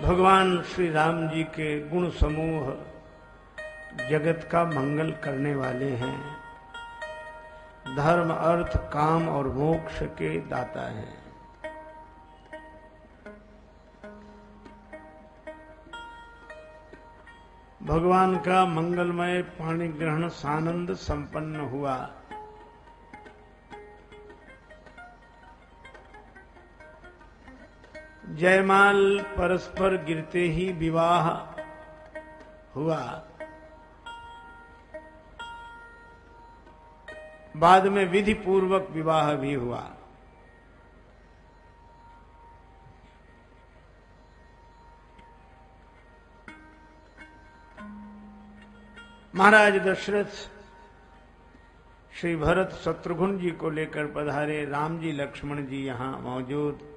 भगवान श्री राम जी के गुण समूह जगत का मंगल करने वाले हैं। धर्म, अर्थ, काम और मोक्ष के दाता हैं। भगवान का मंगलमय पाणी ग्रहण सानंद संपन्न हुआ। जयमाल परस्पर गिरते ही विवाह हुआ। बाद में विधि पूर्वक विवाह भी हुआ। महाराज दशरथ श्री भरत शत्रुघ्न जी को लेकर पधारे। राम जी लक्ष्मण जी यहां मौजूद।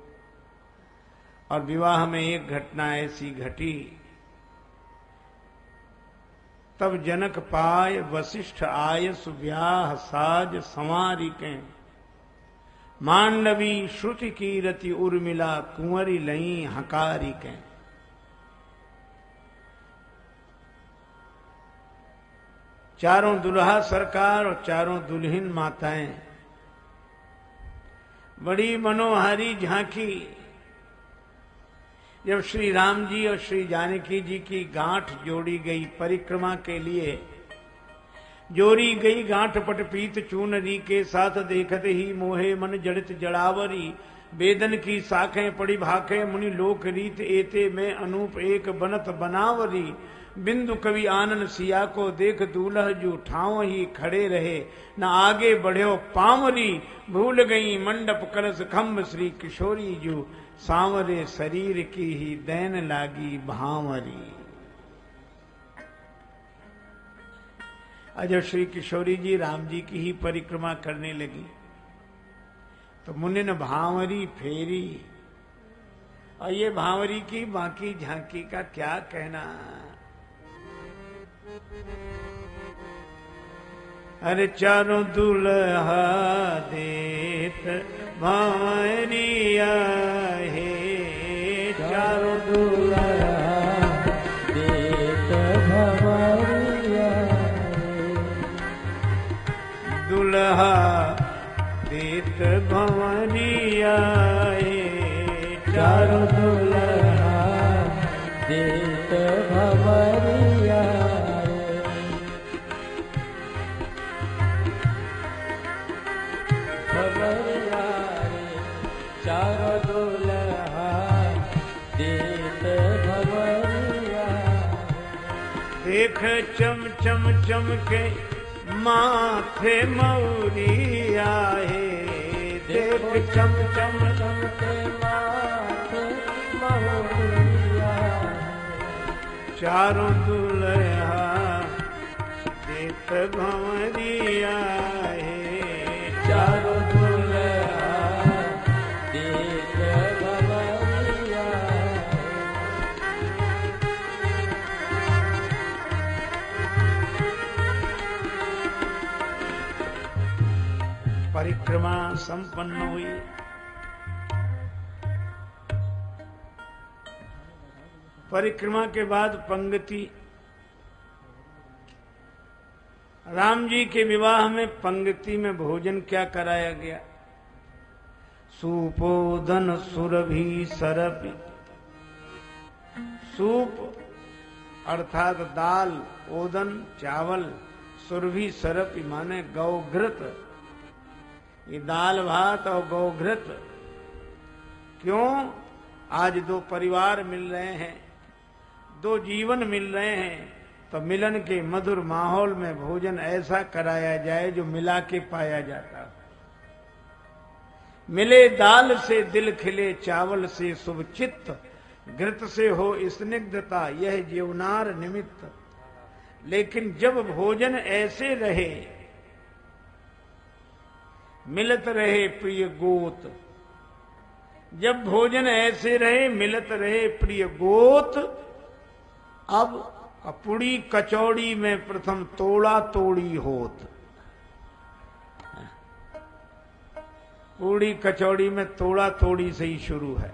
और विवाह में एक घटना ऐसी घटी, तब जनक पाय वशिष्ठ आय सुब्याह साज संवारिके। मांडवी श्रुति कीरति उर्मिला कुंवरी लई हकारिके। चारों दुल्हा सरकार और चारों दुल्हन माताएं, बड़ी मनोहारी झांकी। जब श्री राम जी और श्री जानकी जी की गांठ जोड़ी गई परिक्रमा के लिए, जोड़ी गई गांठ पटपीत चूनरी के साथ देखते ही मोहे मन जड़ित जड़ावरी। वेदन की शाखें पड़ी भाखे मुनि लोक रीत एते में अनूप एक बनत बनावरी। बिंदु कवि आनन सिया को देख दूल्ह जू ठाव ही खड़े रहे। न आगे बढ़्यो पामरी भूल गई मंडप कलश खम्भ श्री किशोरी जू। सांवरे शरीर की ही दैन लागी भांवरी। जब श्री किशोरी जी राम जी की ही परिक्रमा करने लगी तो मुनि ने भांवरी फेरी। और ये भांवरी की बाकी झांकी का क्या कहना। अरे चारों दुल्हा देत भांवरिया है। चारों दुल्हा देत भांवरिया है। दुल्हा देत भांवरिया है। चारों दुल्हा देत भांवरिया। चारों दुल्हा देत भंवरिया। देख चम चम चम के माथे मौरिया है। देख चम चम चम के माथे मौरिया। चारों दुल्हा देत भंवरिया है। चारों परिक्रमा संपन्न हुई। परिक्रमा के बाद पंक्ति, राम जी के विवाह में पंक्ति में भोजन क्या कराया गया। सूपोदन सुरभि सरपि। सूप अर्थात दाल, ओदन चावल, सुरभि सरपि माने गौघृत। ये दाल भात और गौघृत। क्यों? आज दो परिवार मिल रहे हैं, दो जीवन मिल रहे हैं, तो मिलन के मधुर माहौल में भोजन ऐसा कराया जाए जो मिला के पाया जाता। मिले दाल से दिल खिले, चावल से शुभ चित्त, घृत से हो स्निग्धता, यह जीवनार निमित्त। लेकिन जब भोजन ऐसे रहे, मिलत रहे प्रिय गोत, जब भोजन ऐसे रहे मिलत रहे प्रिय गोत, अब पुड़ी कचौड़ी में प्रथम तोड़ा तोड़ी होत। पूड़ी कचौड़ी में तोड़ा तोड़ी से ही शुरू है।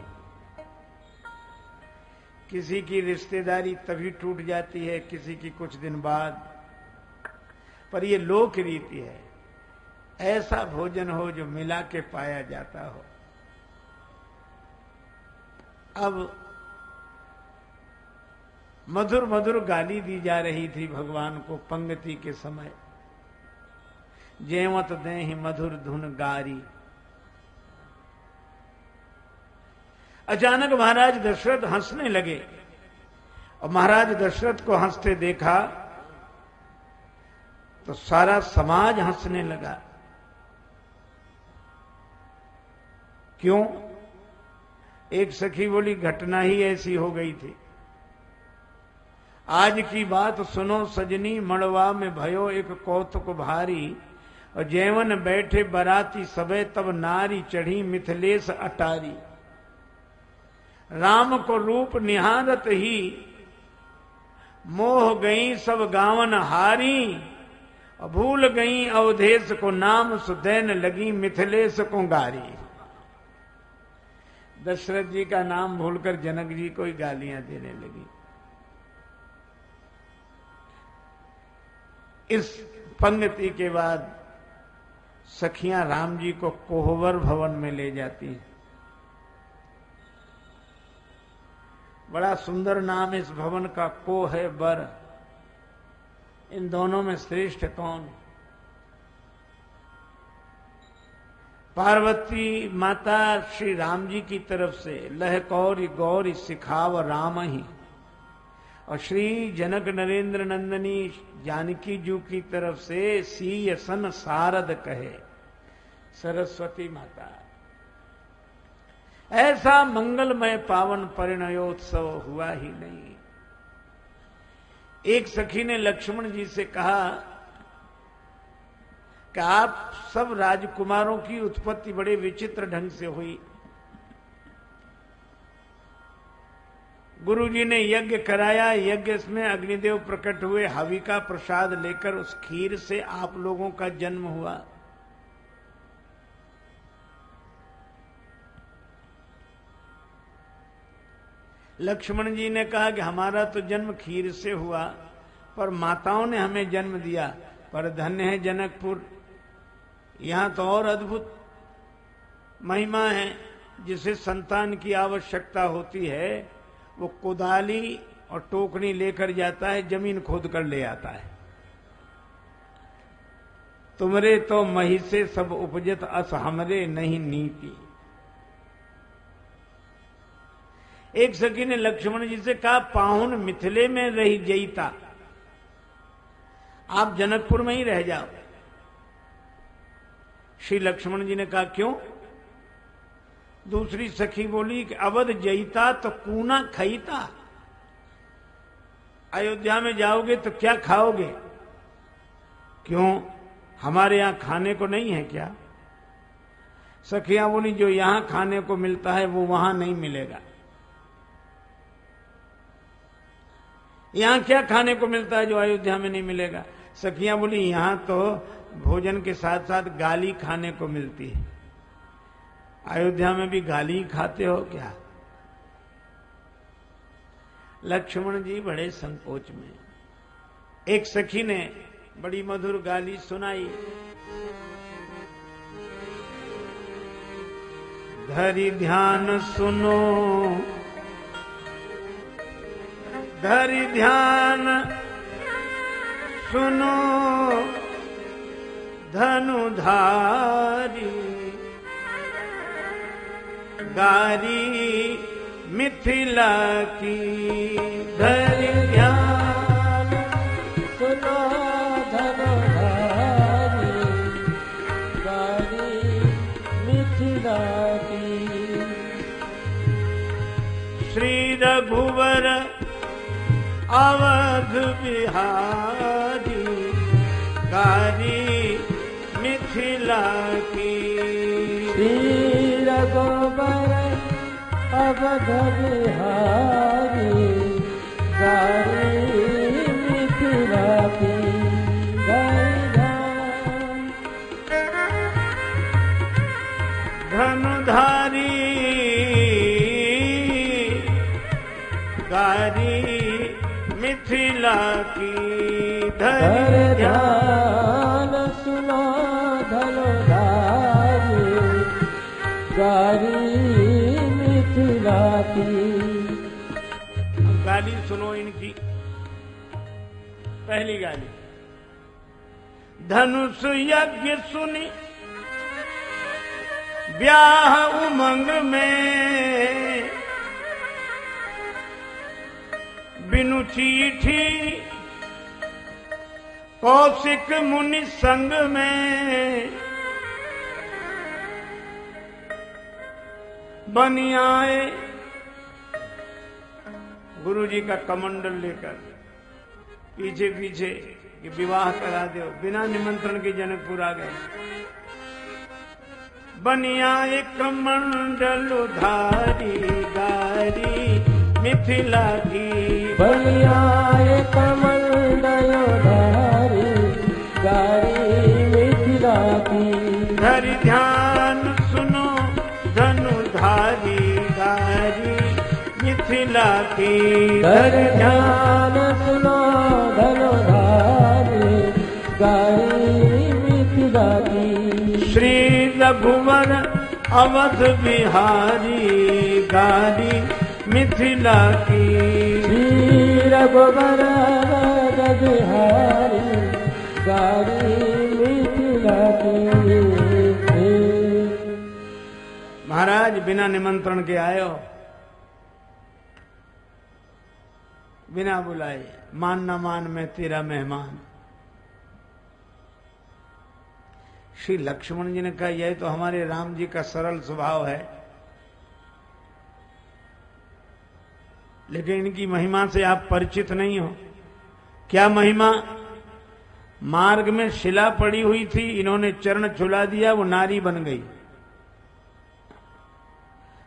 किसी की रिश्तेदारी तभी टूट जाती है, किसी की कुछ दिन बाद, पर ये लोक रीति है। ऐसा भोजन हो जो मिला के पाया जाता हो। अब मधुर मधुर गाली दी जा रही थी भगवान को पंगति के समय। जेवत देहि मधुर धुन गारी। अचानक महाराज दशरथ हंसने लगे, और महाराज दशरथ को हंसते देखा तो सारा समाज हंसने लगा। क्यों? एक सखी बोली, घटना ही ऐसी हो गई थी। आज की बात सुनो सजनी, मड़वा में भयो एक कौतुक भारी। और जैवन बैठे बराती सबे तब नारी चढ़ी मिथिलेश अटारी। राम को रूप निहारत ही मोह गई सब गावन हारी। और भूल गई अवधेश को नाम सुदैन लगी मिथिलेश को गारी। दशरथ जी का नाम भूलकर जनक जी को ही गालियां देने लगी। इस पंक्ति के बाद सखियां राम जी को कोहबर भवन में ले जाती हैं। बड़ा सुंदर नाम इस भवन का, को है बर। इन दोनों में श्रेष्ठ कौन? पार्वती माता श्री राम जी की तरफ से लह कौरी गौरी सिखाव राम ही, और श्री जनक नरेंद्र नंदनी जानकी जी की तरफ से सीय सन सारद कहे सरस्वती माता। ऐसा मंगलमय पावन परिणयोत्सव हुआ ही नहीं। एक सखी ने लक्ष्मण जी से कहा कि आप सब राजकुमारों की उत्पत्ति बड़े विचित्र ढंग से हुई। गुरु जी ने यज्ञ कराया, यज्ञ में अग्निदेव प्रकट हुए, हवि का प्रसाद लेकर उस खीर से आप लोगों का जन्म हुआ। लक्ष्मण जी ने कहा कि हमारा तो जन्म खीर से हुआ, पर माताओं ने हमें जन्म दिया। पर धन्य है जनकपुर, यहां तो और अद्भुत महिमा है। जिसे संतान की आवश्यकता होती है वो कुदाली और टोकनी लेकर जाता है, जमीन खोद कर ले आता है। तुमरे तो मही से सब उपजत, अस हमरे नहीं नीति। एक सखी ने लक्ष्मण जी से कहा, पाहुन मिथिले में रही जईता, आप जनकपुर में ही रह जाओ। श्री लक्ष्मण जी ने कहा, क्यों? दूसरी सखी बोली कि अवध जईता तो कूना खईता, अयोध्या में जाओगे तो क्या खाओगे? क्यों, हमारे यहां खाने को नहीं है क्या? सखियां बोली, जो यहां खाने को मिलता है वो वहां नहीं मिलेगा। यहां क्या खाने को मिलता है जो अयोध्या में नहीं मिलेगा? सखियां बोली, यहां तो भोजन के साथ साथ गाली खाने को मिलती है। अयोध्या में भी गाली खाते हो क्या? लक्ष्मण जी बड़े संकोच में। एक सखी ने बड़ी मधुर गाली सुनाई। धरि ध्यान सुनो, धरि ध्यान सुनो धनुधारी, गारी मिथिला की। धरि ध्यान सुनो धनुधारी, गारी मिथिला की। श्री रघुवर अवध बिहारी, गारी मिथिला की। श्री रघुवर अवध बिहारी, गारी मिथिला की। धनुधारी गारी मिथिला की। धर ध्यान सुनो धनुधारी गारी मिथिला की। गाली सुनो इनकी। पहली गाली, धनुष यज्ञ सुनी ब्याह उमंग में, बिनु चीठी कौशिक मुनि संग में, बनी आए गुरु जी का कमंडल लेकर पीछे पीछे कि विवाह करा दो। बिना निमंत्रण के जनकपुर आ गए। बनिया एक कमंडल उधारी गारी मिथिला की। बनिया एक कमंडल उधारी गारी मिथिला की। धरि ध्यान सुनो धनुधारी गारी मिथिला की। धरि ध्यान सुनो धनुधारी गारी मिथिला की। श्री रघुवर अवध बिहारी गारी मिथिला की। श्री रघुवर अवध बिहारी गारी मिथिला की। महाराज बिना निमंत्रण के आयो, बिना बुलाए। मान न मान मैं तेरा मेहमान। श्री लक्ष्मण जी ने कहा यह तो हमारे राम जी का सरल स्वभाव है, लेकिन इनकी महिमा से आप परिचित नहीं हो। क्या महिमा? मार्ग में शिला पड़ी हुई थी, इन्होंने चरण छुला दिया, वो नारी बन गई।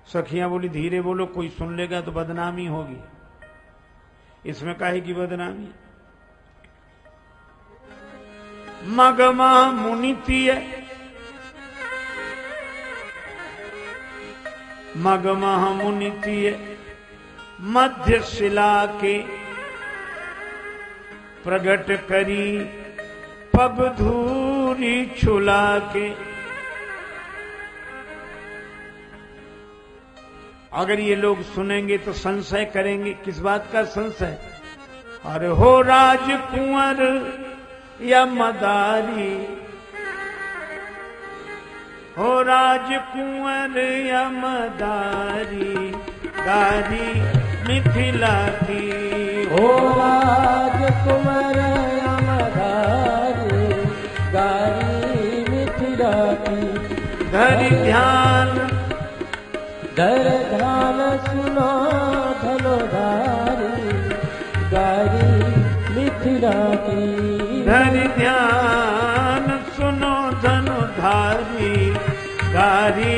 सखियां बोली धीरे बोलो, कोई सुन लेगा तो बदनामी होगी। इसमें काहे की बदनामी? मगमा मुनितीय मगमा मुनितीय मध्य शिला के प्रगट करी पग धूरी छुला के। अगर ये लोग सुनेंगे तो संशय करेंगे। किस बात का संशय? अरे हो राजकुंवर या मदारी, हो राजकुंवर या मदारी गारी मिथिला की। हो राजकुंवर या मदारी गारी मिथिला की। धरि ध्यान धर ध्यान सुनो धनुधारी गारी मिथिला की। धरि ध्यान सुनो धनुधारी गारी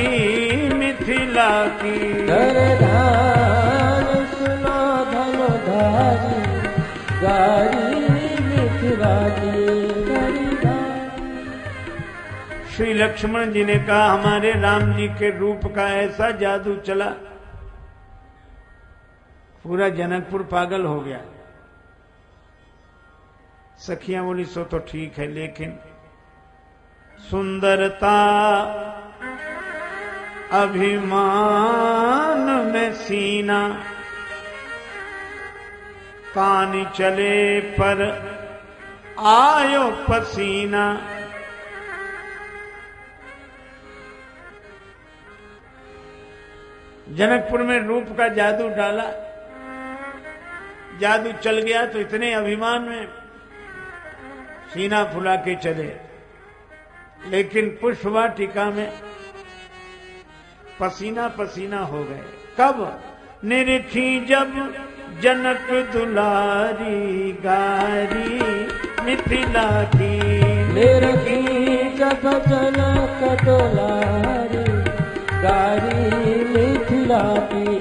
मिथिला की। धर ध्यान सुनो धनुधारी गारी मिथिला की। श्री लक्ष्मण जी ने कहा हमारे राम जी के रूप का ऐसा जादू चला, पूरा जनकपुर पागल हो गया। सखियां बोली सो तो ठीक है, लेकिन सुंदरता अभिमान में सीना, कान चले पर आयो पसीना। जनकपुर में रूप का जादू डाला, जादू चल गया तो इतने अभिमान में सीना फुला के चले। लेकिन पुष्पवाटिका में पसीना पसीना हो गए। कब? निरखी जब जनक दुलारी गारी मिथिला की। निरखी जब जनक दुलारी गारी मिथिला की।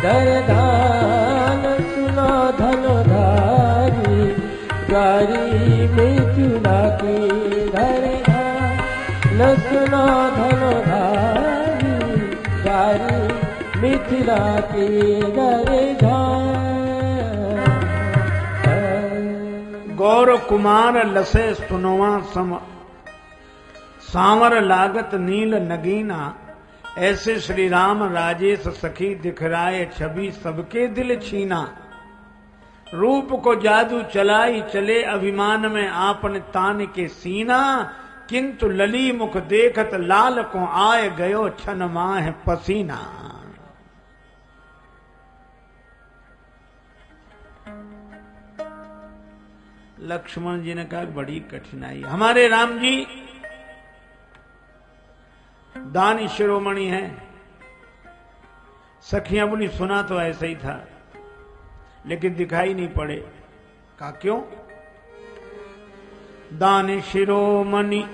धर ध्यान सुनो धनुधारी गारी मिथिला की। धर ध्यान सुनो धनुधारी गारी मिथिला की। धर ध्यान कुमार लसे सुनवा सम, सांवर लागत नील नगीना। ऐसे श्री राम राजेश सखी दिखराए छवि सबके दिल छीना। रूप को जादू चलाई चले अभिमान में आपन तान के सीना। किंतु लली मुख देखत लाल को आए गयो छन माह पसीना। लक्ष्मण जी ने कहा बड़ी कठिनाई। हमारे राम जी दानी शिरोमणि है। सखियां बोली सुना तो ऐसा ही था लेकिन दिखाई नहीं पड़े। कहा क्यों? दान शिरोमणि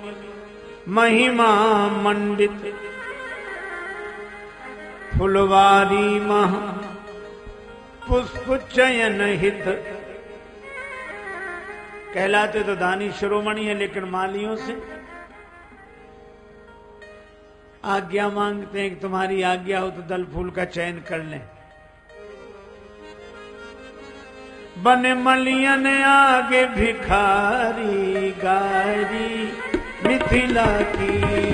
महिमा मंडित, फुलवारी मह पुष्प चयन हित। कहलाते तो दानी शिरोमणि है लेकिन मालियों से आज्ञा मांगते हैं कि तुम्हारी आज्ञा हो तो दल फूल का चयन कर लें। बने मलियन आगे भिखारी गारी मिथिला की।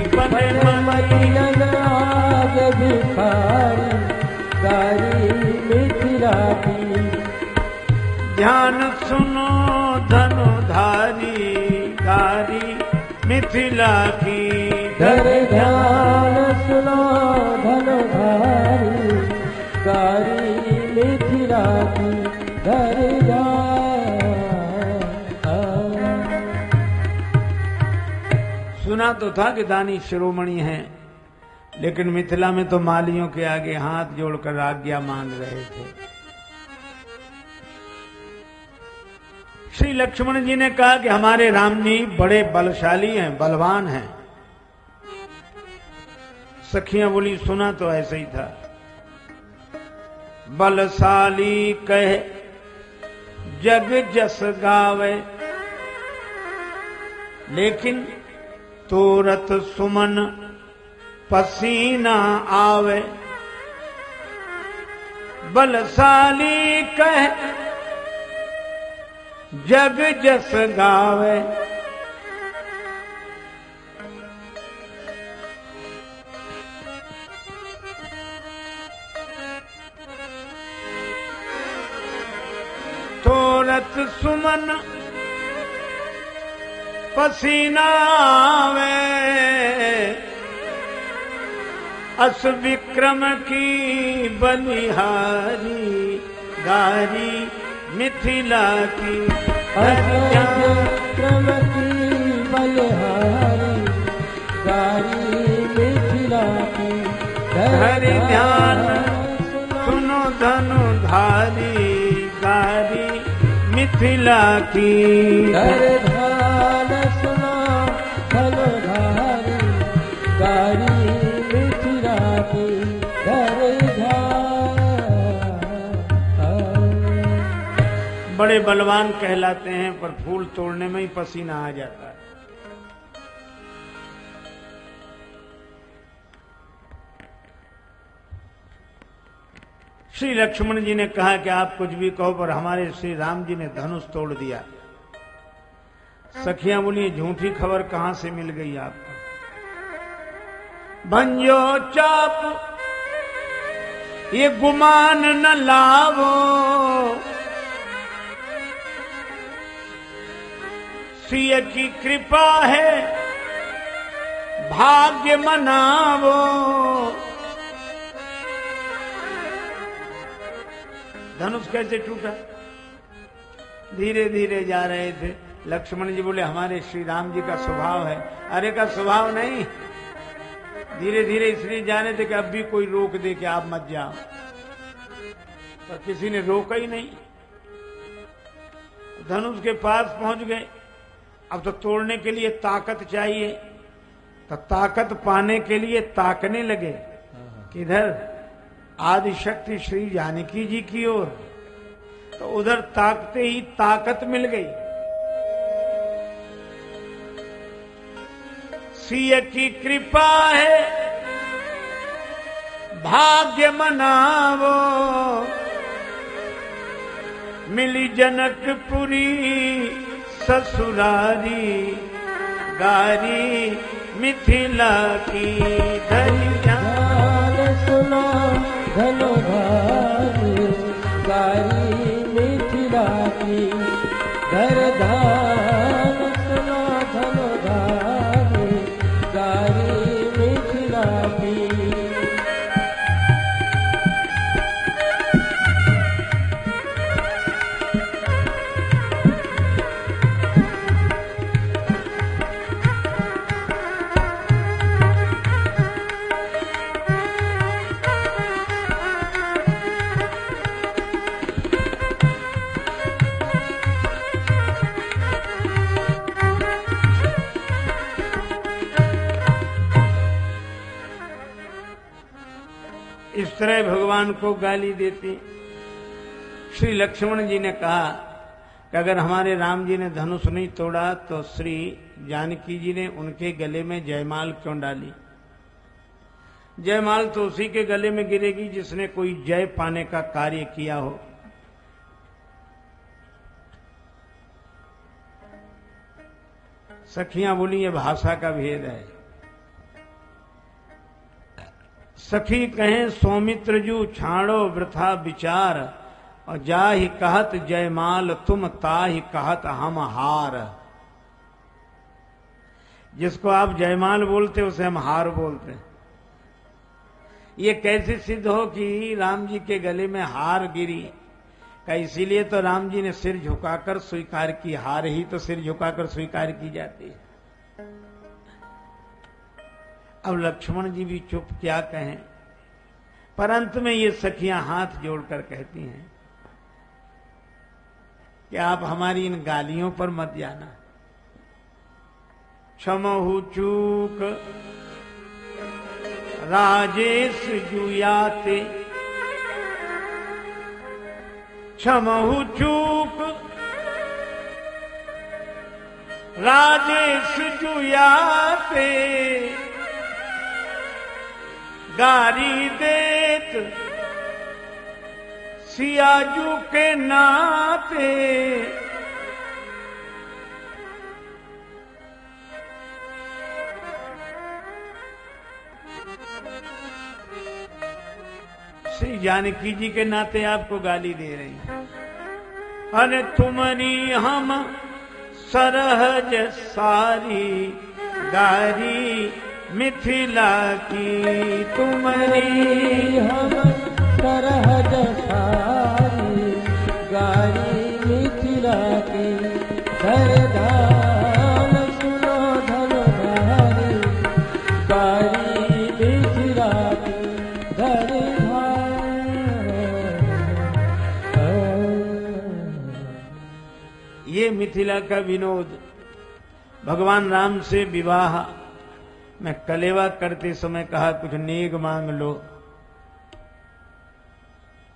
बने मलियन आगे भिखारी गारी मिथिला की। ध्यान सुनो धनुधारी गारी मिथिला की। धर ध्यान सुनो धनुधारी गारी मिथिला की। धर सुना तो था कि दानी शिरोमणि हैं लेकिन मिथिला में तो मालियों के आगे हाथ जोड़कर आज्ञा मांग रहे थे। श्री लक्ष्मण जी ने कहा कि हमारे राम जी बड़े बलशाली हैं, बलवान हैं। सखियां बोली सुना तो ऐसे ही था। बलशाली कहे जग जस गावे, लेकिन तोरत सुमन पसीना आवे। बलशाली कहे जग जस गावे, तोरत सुमन पसीना आवे। अस विक्रम की बलिहारी गारी मिथिला की। विक्रम की बलिहारी गारी मिथिला की। हरि ध्यान सुनो धनुधारी गारी मिथिला की। हरि ध्यान सुनो धनुधारी गारी मिथिला की। हरि ध्यान। बड़े बलवान कहलाते हैं पर फूल तोड़ने में ही पसीना आ जाता है। श्री लक्ष्मण जी ने कहा कि आप कुछ भी कहो पर हमारे श्री राम जी ने धनुष तोड़ दिया। सखियां बोली झूठी खबर कहां से मिल गई आपको? भंजो चाप ये गुमान न लावो, सिय की कृपा है भाग्य मनावो। धनुष कैसे टूटा? धीरे धीरे जा रहे थे। लक्ष्मण जी बोले हमारे श्री राम जी का स्वभाव है। अरे का स्वभाव नहीं, धीरे धीरे इसलिए जा रहे थे कि अब भी कोई रोक दे कि आप मत जाओ, पर किसी ने रोका ही नहीं। धनुष के पास पहुंच गए। अब तो तोड़ने के लिए ताकत चाहिए, तो ताकत पाने के लिए ताकने लगे। किधर? आदिशक्ति श्री जानकी जी की ओर। तो उधर ताकते ही ताकत मिल गई। सिय की कृपा है भाग्य मनावो, मिली जनकपुरी ससुरारी गारी मिथिला की धरिया। सुना धनुधारी गारी मिथिला की धरधान सुना धनुधारी गारी मिथिला की। इस तरह भगवान को गाली देती। श्री लक्ष्मण जी ने कहा कि अगर हमारे राम जी ने धनुष नहीं तोड़ा तो श्री जानकी जी ने उनके गले में जयमाल क्यों डाली? जयमाल तो उसी के गले में गिरेगी जिसने कोई जय पाने का कार्य किया हो। सखियां बोली ये भाषा का भेद है। सखी कहें सौमित्र जू छाड़ो वृथा विचार, और जाहि कहत जयमाल तुम ताहि कहत हम हार। जिसको आप जयमाल बोलते उसे हम हार बोलते हैं। ये कैसे सिद्ध हो कि राम जी के गले में हार गिरी? का इसीलिए तो राम जी ने सिर झुकाकर स्वीकार की। हार ही तो सिर झुकाकर स्वीकार की जाती है। अब लक्ष्मण जी भी चुप, क्या कहें। पर अंत में ये सखियां हाथ जोड़कर कहती हैं कि आप हमारी इन गालियों पर मत जाना। क्षमहु चूक राजेश जुयाते, क्षमहु चूक राजेश जुयाते, गारी देत सियाजू के नाते। श्री जानकी जी के नाते आपको गाली दे रही हैं। अरे तुमरी हम सरहज सारी गारी मिथिला की, तुमरी हम सरहज सारी गारी मिथिला की। धरधान सुनो धनुधारी गारी मिथिला की। ये मिथिला का विनोद। भगवान राम से विवाह में कलेवा करते समय कहा कुछ नेग मांग लो।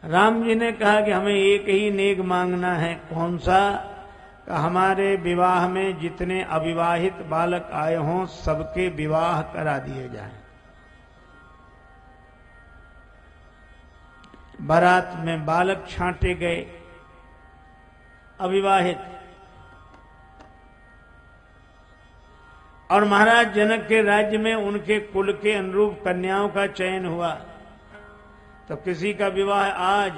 राम जी ने कहा कि हमें एक ही नेग मांगना है। कौन सा? कि हमारे विवाह में जितने अविवाहित बालक आए हों सबके विवाह करा दिए जाएं। बारात में बालक छांटे गए अविवाहित, और महाराज जनक के राज्य में उनके कुल के अनुरूप कन्याओं का चयन हुआ। तो किसी का विवाह आज,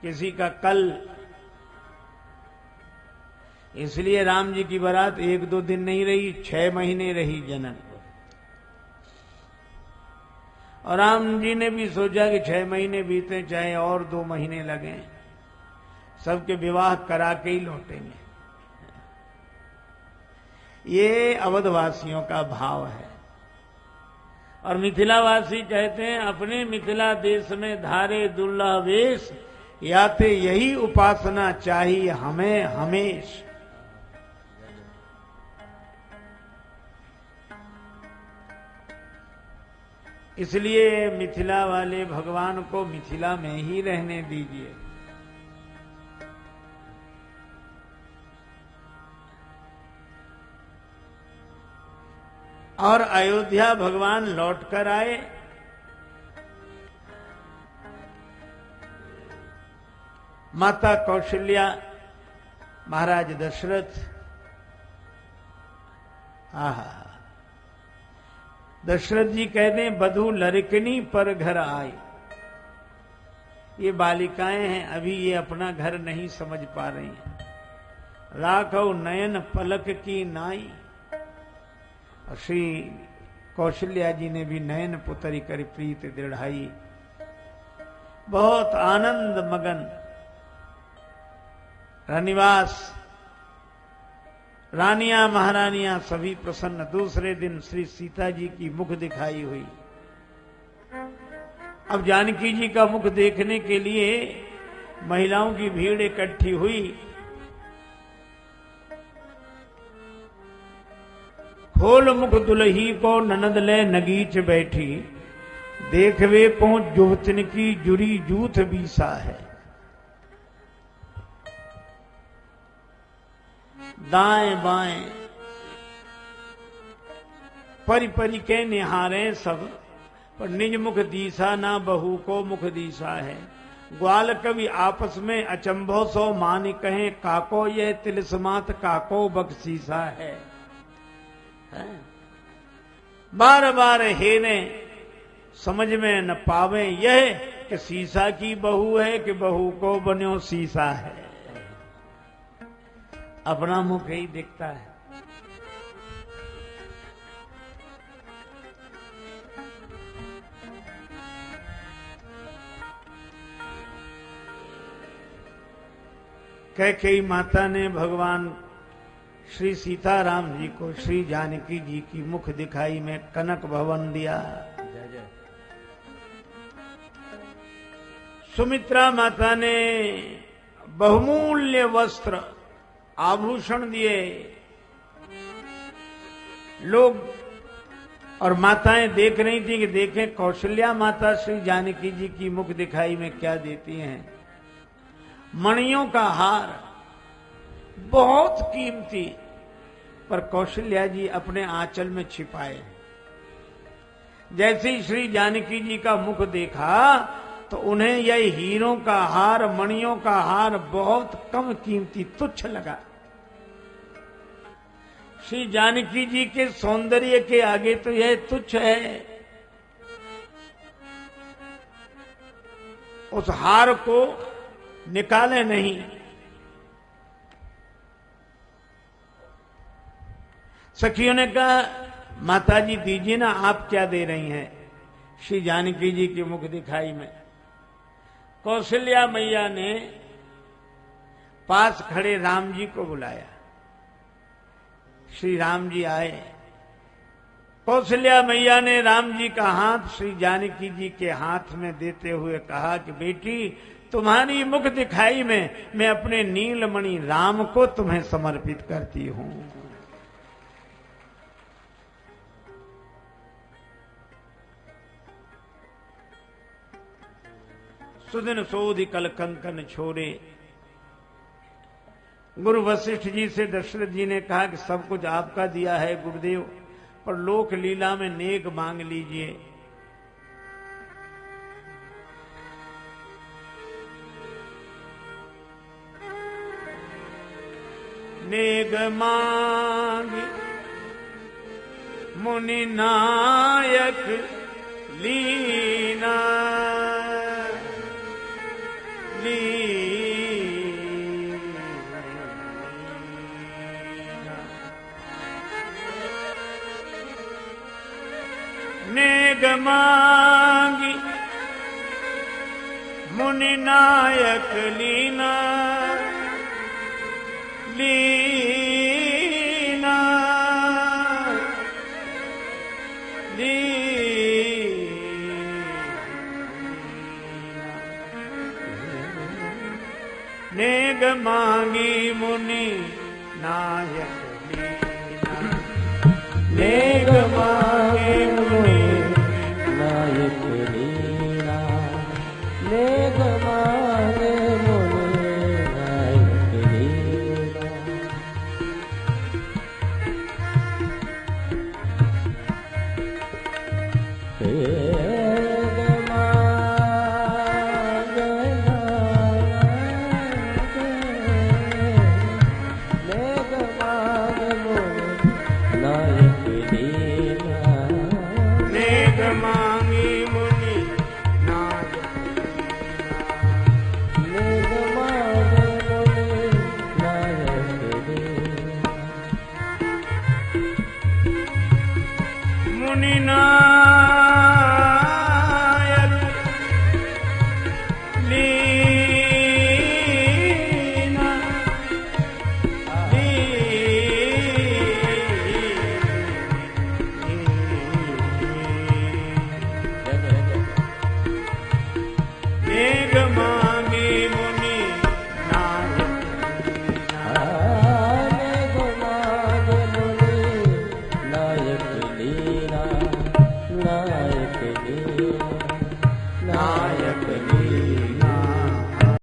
किसी का कल। इसलिए राम जी की बारात 1-2 दिन नहीं रही, 6 महीने रही जनकपुर। और राम जी ने भी सोचा कि 6 महीने बीते चाहे और 2 महीने लगे, सबके विवाह करा के ही लौटेंगे। ये अवधवासियों का भाव है। और मिथिलावासी कहते हैं अपने मिथिला देश में धारे दुर्लभ वेश, याते यही उपासना चाहिए हमें हमेश। इसलिए मिथिला वाले भगवान को मिथिला में ही रहने दीजिए। और अयोध्या भगवान लौटकर आए। माता कौशल्या महाराज दशरथ, आहा, दशरथ जी कहते हैं बधू लड़कनी पर घर आई। ये बालिकाएं हैं, अभी ये अपना घर नहीं समझ पा रही हैं। राखो नयन पलक की नाई। और श्री कौशल्या जी ने भी नयन पुतरी कर प्रीत दृढ़ाई। बहुत आनंद मगन रनिवास, रानियां महारानियां सभी प्रसन्न। दूसरे दिन श्री सीता जी की मुख दिखाई हुई। अब जानकी जी का मुख देखने के लिए महिलाओं की भीड़ इकट्ठी हुई। खोल मुख दुलही को ननद ले नगीच बैठी। देखवे पहुंच जुवतन की जुरी जूथ बीसा है। दाएं बाएं परि परि के निहारे सब, पर निज मुख दीसा ना बहू को मुख दीसा है। ग्वाल कवि आपस में अचंभो सो मान कहें, काको यह तिलस्मात काको बख्शीसा है। बार बार हेने समझ में न पावे यह कि सीसा की बहू है कि बहू को बन्यो सीसा है। अपना मुख ही दिखता है। कैकेयी माता ने भगवान श्री सीताराम जी को श्री जानकी जी की मुख दिखाई में कनक भवन दिया। सुमित्रा माता ने बहुमूल्य वस्त्र आभूषण दिए। लोग और माताएं देख रही थी कि देखें कौशल्या माता श्री जानकी जी की मुख दिखाई में क्या देती हैं। मणियों का हार बहुत कीमती, पर कौशल्या जी अपने आंचल में छिपाए। जैसे ही श्री जानकी जी का मुख देखा तो उन्हें यह हीरों का हार, मणियों का हार बहुत कम कीमती, तुच्छ लगा। श्री जानकी जी के सौंदर्य के आगे तो यह तुच्छ है। उस हार को निकाले नहीं। सखियों ने कहा माता जी दीजिए ना, आप क्या दे रही हैं श्री जानकी जी की मुख दिखाई में। कौशल्या मैया ने पास खड़े राम जी को बुलाया। श्री राम जी आए। कौशल्या मैया ने राम जी का हाथ श्री जानकी जी के हाथ में देते हुए कहा कि बेटी, तुम्हारी मुख दिखाई में मैं अपने नीलमणि राम को तुम्हें समर्पित करती हूं। सुदिन सोधि कल कंकन छोड़े। गुरु वशिष्ठ जी से दशरथ जी ने कहा कि सब कुछ आपका दिया है गुरुदेव, पर लोक लीला में नेक मांग लीजिए। नेक मांग मुनि नायक लीना नेग मांगी मुनि नायक लीना लीना नेग मांगी मुनि नायक लीना नेग मांगी